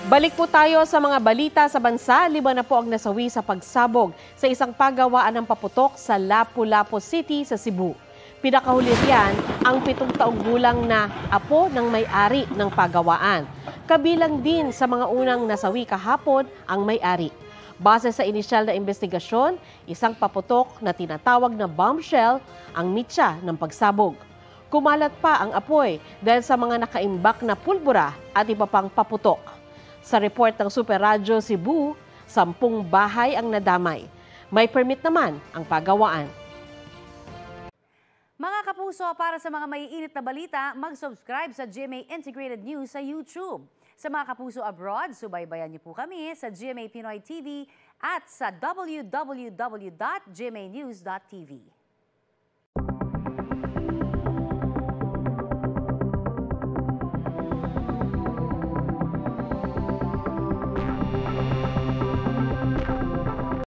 Balik po tayo sa mga balita sa bansa. 5 na po ang nasawi sa pagsabog sa isang pagawaan ng paputok sa Lapu-Lapu City sa Cebu. Pinakahuli riyan ang 7 taong gulang na apo ng may-ari ng pagawaan. Kabilang din sa mga unang nasawi kahapon ang may-ari. Base sa inisyal na investigasyon, isang paputok na tinatawag na bombshell ang mitya ng pagsabog. Kumalat pa ang apoy dahil sa mga nakaimbak na pulbura at iba pang paputok. Sa report ng Super Radyo Cebu, 10 bahay ang nadamay. May permit naman ang pagawaan. Mga kapuso, para sa mga maiinit na balita, mag-subscribe sa GMA Integrated News sa YouTube. Sa mga kapuso abroad, subaybayan niyo po kami sa GMA Pinoy TV at sa www.gmanews.tv.